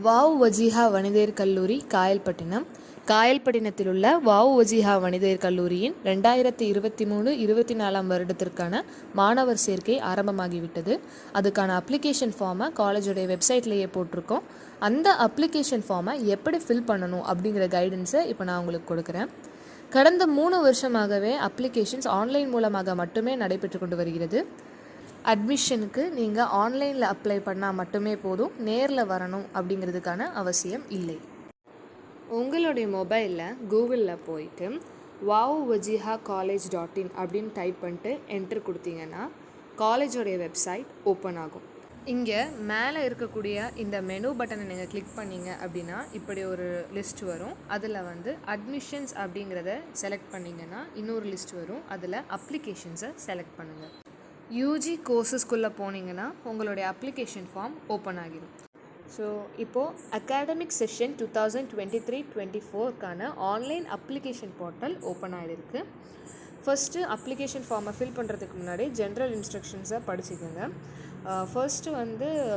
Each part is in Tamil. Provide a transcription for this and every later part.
வாவ் வஜீஹா வனிதையர் கல்லூரி காயல்பட்டினத்தில் உள்ள வாவ் வஜீஹா வனிதையர் கல்லூரியின் 2023-24 வருடத்திற்கான மாணவர் சேர்க்கை ஆரம்பமாகிவிட்டது. அதுக்கான அப்ளிகேஷன் ஃபார்மை காலேஜோடைய வெப்சைட்லேயே போட்டிருக்கோம். அந்த அப்ளிகேஷன் ஃபார்மை எப்படி ஃபில் பண்ணணும் அப்படிங்கிற கைடன்ஸை இப்போ நான் உங்களுக்கு கொடுக்குறேன். கடந்த 3 வருஷமாகவே அப்ளிகேஷன்ஸ் ஆன்லைன் மூலமாக மட்டுமே நடைபெற்று கொண்டு வருகிறது. அட்மிஷனுக்கு நீங்கள் ஆன்லைனில் அப்ளை பண்ணால் மட்டுமே போதும், நேரில் வரணும் அப்படிங்கிறதுக்கான அவசியம் இல்லை. உங்களுடைய மொபைலில் கூகுளில் போயிட்டு wowwajihacollege.in அப்படின்னு டைப் பண்ணிட்டு என்டர் கொடுத்தீங்கன்னா காலேஜோடைய வெப்சைட் ஓப்பன் ஆகும். இங்கே மேலே இருக்கக்கூடிய இந்த மெனு பட்டனை நீங்கள் கிளிக் பண்ணிங்க அப்படின்னா இப்படி ஒரு லிஸ்ட் வரும். அதில் அட்மிஷன்ஸ் அப்படிங்கிறத செலக்ட் பண்ணிங்கன்னா இன்னொரு லிஸ்ட் வரும். அதில் அப்ளிகேஷன்ஸை செலக்ட் பண்ணுங்கள். யூஜி கோர்சஸ்குள்ளே போனீங்கன்னா உங்களுடைய அப்ளிகேஷன் ஃபார்ம் ஓப்பன் ஆகிடும். ஸோ இப்போது அகாடமிக் செஷன் 2023-24க்கான ஆன்லைன் அப்ளிகேஷன் போர்ட்டல் ஓப்பன் ஆகிருக்கு. ஃபஸ்ட்டு அப்ளிகேஷன் ஃபார்மை ஃபில் பண்ணுறதுக்கு முன்னாடி ஜென்ரல் இன்ஸ்ட்ரக்ஷன்ஸை படிச்சுக்கோங்க. First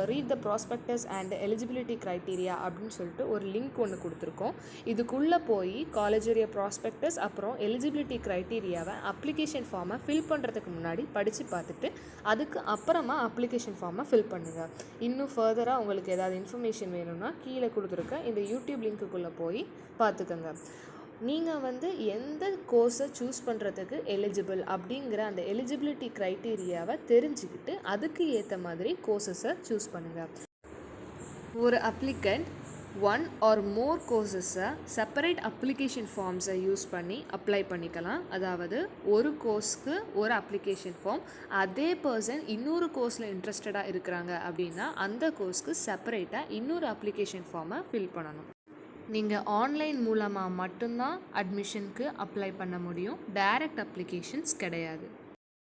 read the prospectus and eligibility criteria அப்படின்னு சொல்லிட்டு ஒரு லிங்க் ஒன்று கொடுத்துருக்கோம். இதுக்குள்ளே போய் காலேஜுடைய ப்ராஸ்பெக்டஸ் அப்புறம் எலிஜிபிலிட்டி க்ரைட்டீரியாவை அப்ளிகேஷன் ஃபார்மை ஃபில் பண்ணுறதுக்கு முன்னாடி படித்து பார்த்துட்டு அதுக்கு அப்புறமா அப்ளிகேஷன் ஃபார்மை ஃபில் பண்ணுங்கள். இன்னும் ஃபர்தராக உங்களுக்கு ஏதாவது இன்ஃபர்மேஷன் வேணும்னா கீழே கொடுத்துருக்க இந்த யூடியூப் லிங்க்குள்ளே போய் பார்த்துக்கோங்க. நீங்கள் எந்த கோர்ஸை சூஸ் பண்ணுறதுக்கு எலிஜிபிள் அப்படிங்கிற அந்த எலிஜிபிலிட்டி க்ரைட்டீரியாவை தெரிஞ்சுக்கிட்டு அதுக்கு ஏற்ற மாதிரி கோர்சஸை சூஸ் பண்ணுங்கள். ஒரு அப்ளிகண்ட் 1 or more கோர்சஸை செப்பரேட் அப்ளிகேஷன் ஃபார்ம்ஸை யூஸ் பண்ணி அப்ளை பண்ணிக்கலாம். அதாவது ஒரு கோர்ஸ்க்கு ஒரு அப்ளிகேஷன் ஃபார்ம், அதே பர்சன் இன்னொரு கோர்ஸில் இன்ட்ரெஸ்டடாக இருக்கிறாங்க அப்படின்னா அந்த கோர்ஸ்க்கு செப்பரேட்டாக இன்னொரு அப்ளிகேஷன் ஃபார்மை ஃபில் பண்ணணும். நீங்கள் ஆன்லைன் மூலமாக மட்டும்தான் அட்மிஷனுக்கு அப்ளை பண்ண முடியும். டைரக்ட் அப்ளிகேஷன்ஸ் கிடையாது.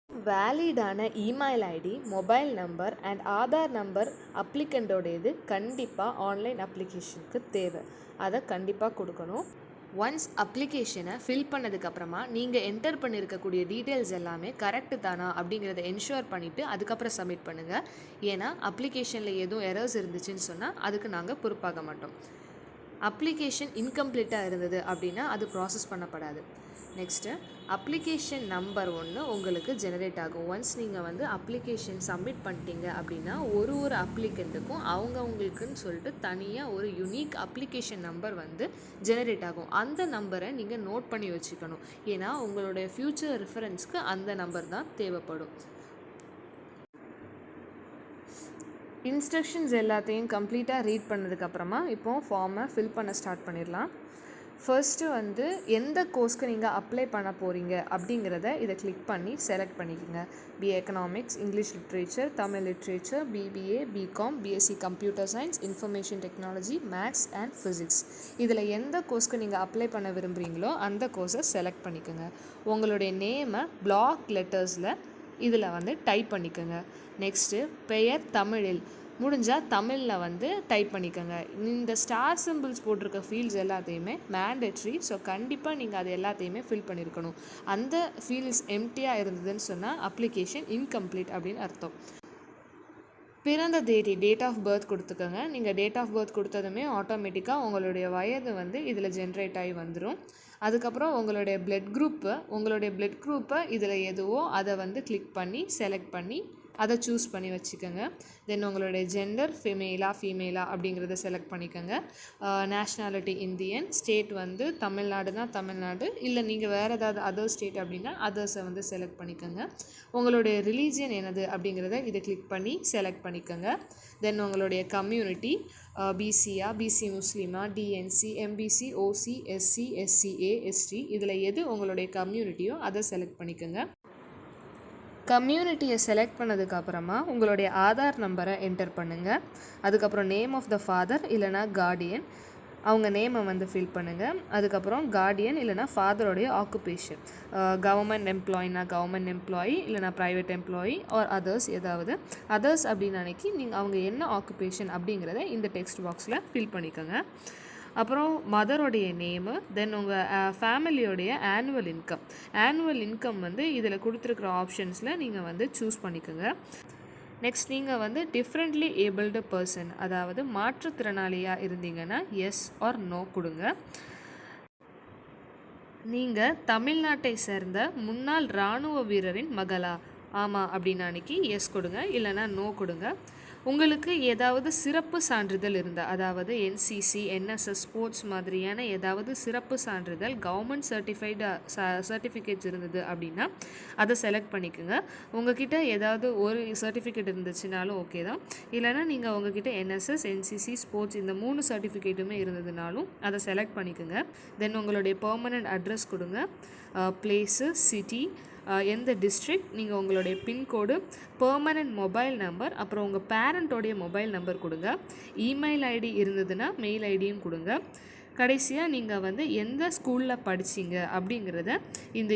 வேலிடான email ID, mobile number and Aadhaar number அப்ளிகண்டோடையது கண்டிப்பாக ஆன்லைன் அப்ளிகேஷனுக்கு தேவை. அதை கண்டிப்பாக கொடுக்கணும். ஒன்ஸ் அப்ளிகேஷனை ஃபில் பண்ணதுக்கப்புறமா நீங்கள் என்டர் பண்ணியிருக்கக்கூடிய டீட்டெயில்ஸ் எல்லாமே கரெக்டு தானா அப்படிங்கிறத என்ஷூர் பண்ணிவிட்டு அதுக்கப்புறம் சப்மிட் பண்ணுங்கள். ஏன்னா அப்ளிகேஷனில் எதுவும் எரர்ஸ் இருந்துச்சுன்னு சொன்னால் அதுக்கு நாங்கள் பொறுப்பாக மாட்டோம். அப்ளிகேஷன் இன்கம்ப்ளீட்டாக இருந்தது அப்படின்னா அது ப்ராசஸ் பண்ணப்படாது. நெக்ஸ்ட்டு அப்ளிகேஷன் நம்பர் ஒன்று உங்களுக்கு ஜெனரேட் ஆகும். ஒன்ஸ் நீங்கள் அப்ளிகேஷன் சப்மிட் பண்ணிட்டீங்க அப்படின்னா ஒரு அப்ளிகண்ட்டுக்கும் அவங்களுக்குன்னு சொல்லிட்டு தனியாக ஒரு யுனிக் அப்ளிகேஷன் நம்பர் ஜெனரேட் ஆகும். அந்த நம்பரை நீங்கள் நோட் பண்ணி வச்சுக்கணும். ஏன்னா உங்களுடைய ஃப்யூச்சர் ரெஃபரன்ஸ்க்கு அந்த நம்பர் தான் தேவைப்படும். இன்ஸ்ட்ரக்ஷன்ஸ் எல்லாத்தையும் கம்ப்ளீட்டாக ரீட் பண்ணதுக்கப்புறமா இப்போது ஃபார்மை ஃபில் பண்ண ஸ்டார்ட் பண்ணிடலாம். ஃபர்ஸ்ட்டு எந்த கோர்ஸ்க்கு நீங்கள் அப்ளை பண்ண போகிறீங்க அப்படிங்கிறத இதை கிளிக் பண்ணி செலக்ட் பண்ணிக்கோங்க. BA economics, English literature, Tamil literature, BBA, BCom, BSc computer science, information technology, maths and physics. இதில் எந்த கோர்ஸ்க்கு நீங்கள் அப்ளை பண்ண விரும்புகிறீங்களோ அந்த கோர்ஸை செலக்ட் பண்ணிக்கோங்க. உங்களுடைய நேமை பிளாக் லெட்டர்ஸில் இதில் டைப் பண்ணிக்கோங்க. நெக்ஸ்ட்டு பெயர் தமிழில் முடிஞ்சால் தமிழில் டைப் பண்ணிக்கோங்க. இந்த ஸ்டார் சிம்பிள்ஸ் போட்டிருக்க ஃபீல்ட்ஸ் எல்லாத்தையுமே மேண்டேட்ரி. ஸோ கண்டிப்பாக நீங்கள் அது எல்லாத்தையுமே ஃபில் பண்ணியிருக்கணும். அந்த ஃபீல்ட்ஸ் எம்டியாக இருந்ததுன்னு சொன்னால் அப்ளிகேஷன் இன்கம்ப்ளீட் அப்படின்னு அர்த்தம். பிறந்த தேதி, டேட் ஆஃப் பர்த் கொடுத்துக்கோங்க. நீங்கள் டேட் ஆஃப் பர்த் கொடுத்ததுமே ஆட்டோமேட்டிக்காக உங்களுடைய வயது இதில் ஜென்ரேட் ஆகி வந்துடும். அதுக்கப்புறம் உங்களுடைய பிளட் குரூப்பை இதில் எதுவோ அதை கிளிக் பண்ணி செலக்ட் பண்ணி அதை சூஸ் பண்ணி வச்சுக்கோங்க. தென் உங்களுடைய ஜெண்டர் ஃபீமேலா அப்படிங்கிறத செலக்ட் பண்ணிக்கோங்க. நேஷ்னாலிட்டி இந்தியன், ஸ்டேட் தமிழ்நாடுனா தமிழ்நாடு, இல்லை நீங்கள் வேறு ஏதாவது அதர் ஸ்டேட் அப்படின்னா அதர்ஸை செலக்ட் பண்ணிக்கோங்க. உங்களுடைய ரிலீஜியன் என்னது அப்படிங்கிறத இதை கிளிக் பண்ணி செலக்ட் பண்ணிக்கோங்க. தென் உங்களுடைய கம்யூனிட்டி, பிசியா, பிசி முஸ்லீமா, டிஎன்சி, எம்பிசி, ஓசி, எஸ்சி, எஸ்சிஏ, எஸ்டி, இதில் எது உங்களுடைய கம்யூனிட்டியோ அதை செலக்ட் பண்ணிக்கோங்க. கம்யூனிட்டியை செலக்ட் பண்ணதுக்கப்புறமா உங்களுடைய ஆதார் நம்பரை என்டர் பண்ணுங்கள். அதுக்கப்புறம் நேம் ஆஃப் த ஃபாதர் இல்லைனா கார்டியன், அவங்க நேமை ஃபில் பண்ணுங்கள். அதுக்கப்புறம் கார்டியன் இல்லைனா ஃபாதரோடைய ஆக்குபேஷன், கவர்மெண்ட் எம்ப்ளாயினா கவர்மெண்ட் எம்ப்ளாயி, இல்லைனா ப்ரைவேட் எம்ப்ளாயி ஆர் அதர்ஸ், ஏதாவது அதர்ஸ் அப்படின்னு அன்றைக்கி அவங்க என்ன ஆக்குபேஷன் அப்படிங்கிறத இந்த டெக்ஸ்ட் பாக்ஸில் ஃபில் பண்ணிக்கோங்க. அப்புறம் மதரோடைய நேமு, தென் உங்கள் ஃபேமிலியோடைய ஆனுவல் இன்கம் இதில் கொடுத்துருக்குற ஆப்ஷன்ஸில் நீங்கள் சூஸ் பண்ணிக்கோங்க. நெக்ஸ்ட் நீங்கள் வந்து டிஃப்ரெண்ட்லி ஏபிள்டு பர்சன், அதாவது மாற்றுத்திறனாளியாக இருந்தீங்கன்னா எஸ் ஆர் நோ கொடுங்க. நீங்கள் தமிழ்நாட்டை சேர்ந்த முன்னாள் இராணுவ வீரரின் மகளா, ஆமாம் அப்படின்னு அன்றைக்கி எஸ் கொடுங்க, இல்லைனா நோ கொடுங்க. உங்களுக்கு ஏதாவது சிறப்பு சான்றிதழ் இருந்தால், அதாவது என்சிசி, என்எஸ்எஸ், ஸ்போர்ட்ஸ் மாதிரியான ஏதாவது சிறப்பு சான்றிதழ் கவர்மெண்ட் சர்டிஃபிகேட்ஸ் இருந்தது அப்படின்னா அதை செலக்ட் பண்ணிக்கோங்க. உங்ககிட்ட ஏதாவது ஒரு சர்டிஃபிகேட் இருந்துச்சுனாலும் ஓகே தான். இல்லைனா நீங்கள் உங்ககிட்ட என்எஸ்எஸ், என்சிசி, ஸ்போர்ட்ஸ் இந்த 3 சர்டிஃபிகேட்டுமே இருந்ததுனாலும் அதை செலக்ட் பண்ணிக்கோங்க. தென் உங்களுடைய பெர்மனண்ட் அட்ரஸ் கொடுங்க, பிளேஸு, சிட்டி, எந்த டிஸ்ட்ரிக்ட், நீங்கள் உங்களுடைய பின்கோடு, பெர்மனண்ட் மொபைல் நம்பர், அப்புறம் உங்கள் பேரண்ட்டோடைய மொபைல் நம்பர் கொடுங்க. இமெயில் ஐடி இருந்ததுன்னா மெயில் ஐடியும் கொடுங்க. கடைசியாக நீங்கள் வந்து எந்த ஸ்கூலில் படிச்சிங்க அப்படிங்கிறத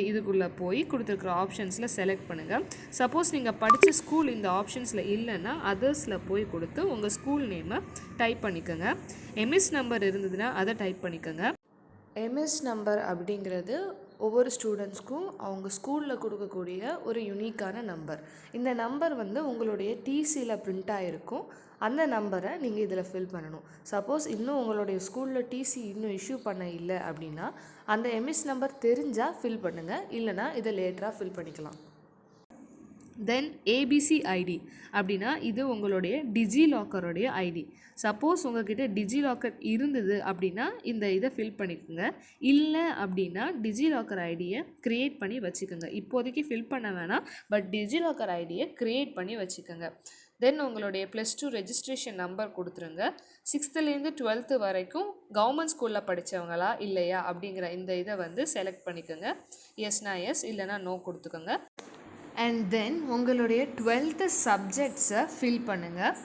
இதுக்குள்ளே போய் கொடுத்துருக்குற ஆப்ஷன்ஸில் செலக்ட் பண்ணுங்கள். சப்போஸ் நீங்கள் படித்த ஸ்கூல் இந்த ஆப்ஷன்ஸில் இல்லைன்னா அதர்ஸில் போய் கொடுத்து உங்கள் ஸ்கூல் நேமை டைப் பண்ணிக்கோங்க. எம்எஸ் நம்பர் இருந்ததுன்னா அதை டைப் பண்ணிக்கோங்க. எம்எஸ் நம்பர் அப்படிங்கிறது ஒவ்வொரு ஸ்டூடெண்ட்ஸ்க்கும் அவங்க ஸ்கூலில் கொடுக்கக்கூடிய ஒரு யூனிக்கான நம்பர். இந்த நம்பர் வந்து உங்களுடைய டிசியில் பிரிண்ட் ஆகிருக்கும். அந்த நம்பரை நீங்கள் இதில் ஃபில் பண்ணணும். சப்போஸ் இன்னும் உங்களுடைய ஸ்கூலில் டிசி இன்னும் இஷ்யூ பண்ண இல்லை அப்படின்னா அந்த எம்எஸ் நம்பர் தெரிஞ்சால் ஃபில் பண்ணுங்கள், இல்லைனா இதை லேட்டராக ஃபில் பண்ணிக்கலாம். தென் ஏபிசி ஐடி அப்படின்னா இது உங்களுடைய டிஜிலாக்கருடைய ஐடி. சப்போஸ் உங்கள்கிட்ட டிஜிலாக்கர் இருந்தது அப்படின்னா இந்த இதை ஃபில் பண்ணிக்கோங்க. இல்லை அப்படின்னா டிஜிலாக்கர் ஐடியை க்ரியேட் பண்ணி வச்சுக்கோங்க. இப்போதைக்கு ஃபில் பண்ண வேணாம், பட் டிஜிலாக்கர் ஐடியை க்ரியேட் பண்ணி வச்சுக்கோங்க. தென் உங்களுடைய +2 ரெஜிஸ்ட்ரேஷன் நம்பர் கொடுத்துருங்க. 6th-லேருந்து 12th வரைக்கும் கவர்மெண்ட் ஸ்கூலில் படித்தவங்களா இல்லையா அப்படிங்கிற இந்த இதை வந்து செலக்ட் பண்ணிக்கோங்க. எஸ்னா எஸ், இல்லைனா நோ கொடுத்துக்கோங்க. அண்ட் தென் உங்களுடைய 12th சப்ஜெக்ட்ஸை ஃபில் பண்ணுங்கள்.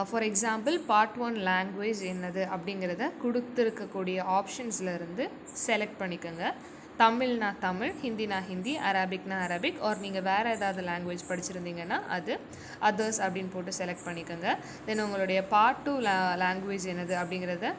ஃபார் எக்ஸாம்பிள் பார்ட் 1 லாங்குவேஜ் என்னது அப்படிங்கிறத கொடுத்துருக்கக்கூடிய ஆப்ஷன்ஸில் இருந்து செலக்ட் பண்ணிக்கோங்க. தமிழ்னா தமிழ், ஹிந்தினா ஹிந்தி, அரபிக்னா அரபிக், ஆர் நீங்கள் வேறு ஏதாவது லாங்குவேஜ் படிச்சிருந்தீங்கன்னா அது அதர்ஸ் அப்படின்னு போட்டு செலக்ட் பண்ணிக்கோங்க. தென் உங்களுடைய பார்ட் 2 லாங்குவேஜ் என்னது அப்படிங்கிறத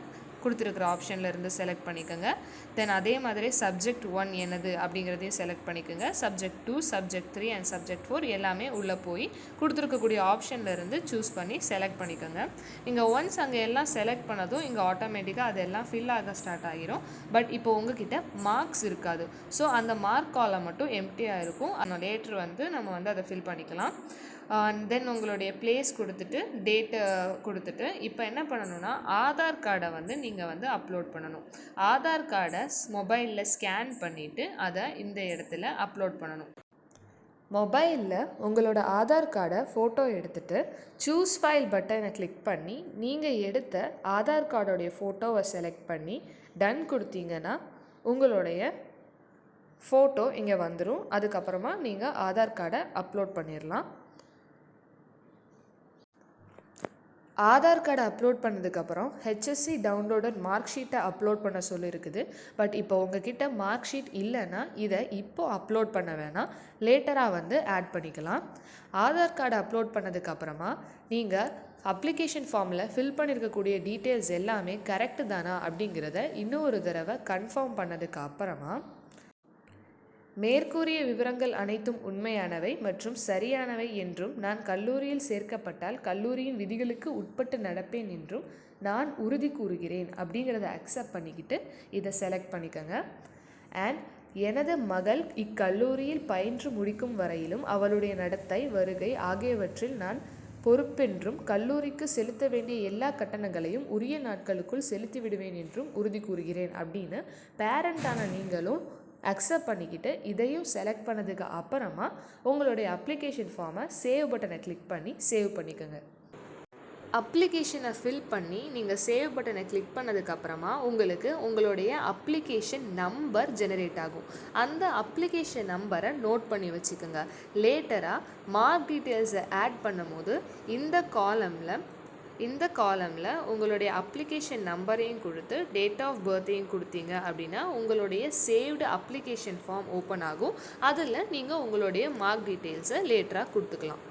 கொடுத்துருக்குற ஆப்ஷனில் இருந்து செலக்ட் பண்ணிக்கோங்க. தென் அதே மாதிரி சப்ஜெக்ட் 1 என்னது அப்படிங்கிறதையும் செலக்ட் பண்ணிக்கோங்க. சப்ஜெக்ட் 2, சப்ஜெக்ட் 3 அண்ட் சப்ஜெக்ட் 4 எல்லாமே உள்ளே போய் கொடுத்துருக்கக்கூடிய ஆப்ஷனில் இருந்து சூஸ் பண்ணி செலக்ட் பண்ணிக்கோங்க. நீங்கள் ஒன்ஸ் அங்கே எல்லாம் செலக்ட் பண்ணதும் இங்கே ஆட்டோமேட்டிக்காக அதெல்லாம் ஃபில் ஆக ஸ்டார்ட் ஆகிரும். பட் இப்போ உங்ககிட்ட மார்க்ஸ் இருக்காது. ஸோ அந்த மார்க் காலம் மட்டும் எம்டியாக இருக்கும். ஆனால் லேட்டர் வந்து நம்ம வந்து அதை ஃபில் பண்ணிக்கலாம். தென் உங்களுடைய பிளேஸ் கொடுத்துட்டு டேட்டு கொடுத்துட்டு இப்போ என்ன பண்ணணும்னா ஆதார் கார்டை வந்து நீங்கள் வந்து அப்லோட் பண்ணணும். ஆதார் கார்டை மொபைலில் ஸ்கேன் பண்ணிவிட்டு அதை இந்த இடத்துல அப்லோட் பண்ணணும். மொபைலில் உங்களோட ஆதார் கார்டை ஃபோட்டோ எடுத்துகிட்டு சூஸ் ஃபைல் பட்டனை கிளிக் பண்ணி நீங்கள் எடுத்த ஆதார் கார்டோடைய ஃபோட்டோவை செலக்ட் பண்ணி டன் கொடுத்தீங்கன்னா உங்களுடைய ஃபோட்டோ இங்கே வந்துடும். அதுக்கப்புறமா நீங்கள் ஆதார் கார்டை அப்லோட் பண்ணிடலாம். ஆதார் கார்டை அப்லோட் பண்ணதுக்கப்புறம் ஹெச்எஸ்சி டவுன்லோடட் மார்க் ஷீட்டை அப்லோட் பண்ண சொல்லியிருக்குது. பட் இப்போ உங்ககிட்ட மார்க் ஷீட் இல்லைன்னா இதை இப்போது அப்லோட் பண்ண வேணாம், லேட்டராக வந்து ஆட் பண்ணிக்கலாம். ஆதார் கார்டை அப்லோட் பண்ணதுக்கப்புறமா நீங்கள் அப்ளிகேஷன் ஃபார்மில் ஃபில் பண்ணியிருக்கக்கூடிய டீட்டெயில்ஸ் எல்லாமே கரெக்டு தானா அப்படிங்கிறத இன்னொரு தடவை கன்ஃபார்ம் பண்ணதுக்கு அப்புறமா மேற்கூறிய விவரங்கள் அனைத்தும் உண்மையானவை மற்றும் சரியானவை என்றும் நான் கல்லூரியில் சேர்க்கப்பட்டால் கல்லூரியின் விதிகளுக்கு உட்பட்டு நடப்பேன் என்றும் நான் உறுதி கூறுகிறேன் அப்படிங்கிறத அக்செப்ட் பண்ணிக்கிட்டு இதை செலக்ட் பண்ணிக்கோங்க. அண்ட் எனது மகள் இக்கல்லூரியில் பயின்று முடிக்கும் வரையிலும் அவளுடைய நடத்தை, வருகை ஆகியவற்றில் நான் பொறுப்பென்றும் கல்லூரிக்கு செலுத்த வேண்டிய எல்லா கட்டணங்களையும் உரிய நாட்களுக்குள் செலுத்தி விடுவேன் என்றும் உறுதி கூறுகிறேன் அப்படின்னு பேரண்டான நீங்களும் அக்செப்ட் பண்ணிக்கிட்டு இதையும் செலக்ட் பண்ணதுக்கு அப்புறமா உங்களுடைய அப்ளிகேஷன் ஃபார்மை சேவ் பட்டனை கிளிக் பண்ணி சேவ் பண்ணிக்கோங்க. அப்ளிகேஷனை ஃபில் பண்ணி நீங்கள் சேவ் பட்டனை கிளிக் பண்ணதுக்கப்புறமா உங்களுக்கு உங்களுடைய அப்ளிகேஷன் நம்பர் ஜெனரேட் ஆகும். அந்த அப்ளிகேஷன் நம்பரை நோட் பண்ணி வச்சுக்கோங்க. லேட்டராக மார்க் டீட்டெயில்ஸை ஆட் பண்ணும்போது இந்த காலமில் உங்களுடைய அப்ளிகேஷன் நம்பரையும் கொடுத்து டேட் ஆஃப் பர்த்தையும் கொடுத்தீங்க அப்படின்னா உங்களுடைய சேவ்டு அப்ளிகேஷன் ஃபார்ம் ஓப்பன் ஆகும். அதில் நீங்கள் உங்களுடைய மார்க் டீட்டெயில்ஸை லேட்டராக கொடுத்துக்கலாம்.